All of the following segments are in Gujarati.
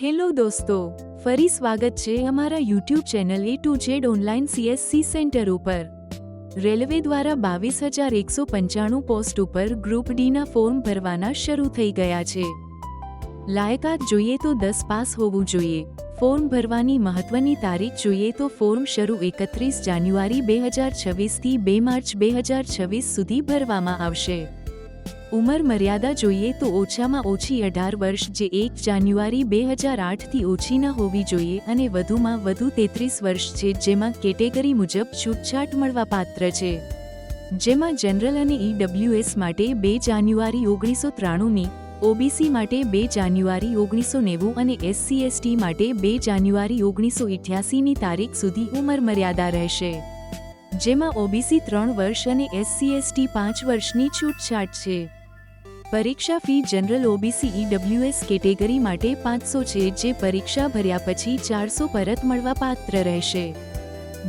હેલો દોસ્તો, ફરી સ્વાગત છે અમારા YouTube channel A to Z online CSC centre ઉપર। રેલવે દ્વારા 22,195 પોસ્ટ ઉપર ગ્રુપ ડીના ફોર્મ ભરવાના શરૂ થઈ ગયા છે। લાયકાત જોઈએ તો 10 પાસ હોવું જોઈએ। ફોર્મ ભરવાની મહત્વની તારીખ જોઈએ તો ફોર્મ શરૂ 31 જાન્યુઆરી 2026થી 2 માર્ચ 2026 સુધી ભરવામાં આવશે। ઉંમર મર્યાદા જોઈએ તો ઓછામાં ઓછી 18 વર્ષ, જે 1 જાન્યુઆરી 2008થી ઓછી ન હોવી જોઈએ, અને વધુમાં વધુ 33 વર્ષ છે, જેમાં કેટેગરી મુજબ છૂટછાટ મળવાપાત્ર છે, જેમાં જનરલ અને EWS માટે 2 જાન્યુઆરી 1993ની, OBC માટે 2 જાન્યુઆરી 1990 અને SC/ST માટે 2 જાન્યુઆરી 1988ની તારીખ સુધી ઉંમર મર્યાદા રહેશે, જેમાં OBC 3 વર્ષ અને SC/ST 5 વર્ષની છૂટછાટ છે। પરીક્ષા fee general OBC EWS category માટે 500 છે, જે પરીક્ષા ભર્યા પછી 400 પરત મળવાપાત્ર રહેશે,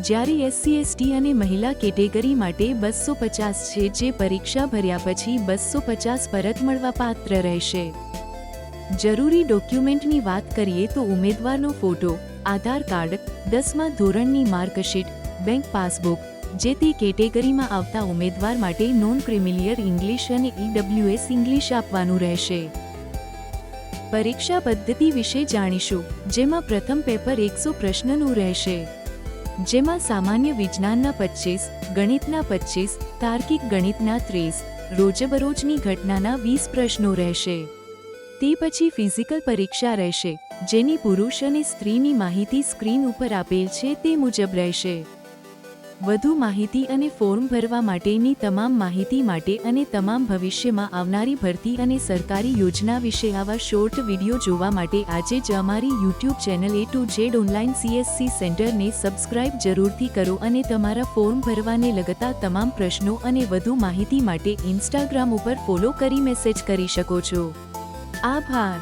જ્યારે SC/ST અને મહિલા કેટેગરી માટે 250 છે, જે પરીક્ષા ભર્યા પછી 250 પરત મળવાપાત્ર રહેશે। જરૂરી ડોક્યુમેન્ટની વાત કરીએ તો ઉમેદવારનો ફોટો, આધાર કાર્ડ, 10મા ધોરણની માર્કશીટ, બેંક પાસબુક, જે તે કેટેગરીમાં આવતા ઉમેદવાર માટે નોન ક્રિમિલિયર ઇંગ્લિશ અને EWS ઇંગ્લિશ આપવાનું રહેશે। પરીક્ષા પદ્ધતિ વિશે જાણીશું, જેમાં પ્રથમ પેપર 100 પ્રશ્નનું રહેશે, જેમાં સામાન્ય વિજ્ઞાનના 25, ગણિતના 25, તાર્કિક ગણિતના 30, રોજબરોજની ઘટનાના 20 પ્રશ્નો રહેશે। તે પછી ફિઝિકલ પરીક્ષા રહેશે, જેની પુરુષ અને સ્ત્રીની માહિતી સ્ક્રીન ઉપર આપેલ છે તે મુજબ રહેશે। વધુ માહિતી અને ફોર્મ ભરવા માટેની તમામ માહિતી માટે અને તમામ ભવિષ્યમાં આવનારી ભરતી અને સરકારી યોજના વિશે આવા શોર્ટ વિડીયો જોવા માટે આજે જ અમારી YouTube channel A to Z online CSC સેન્ટરને સબસ્ક્રાઇબ જરૂરથી કરો અને તમારા ફોર્મ ભરવાને લગતા તમામ પ્રશ્નો અને વધુ માહિતી માટે ઇન્સ્ટાગ્રામ ઉપર ફોલો કરી મેસેજ કરી શકો છો। આભાર।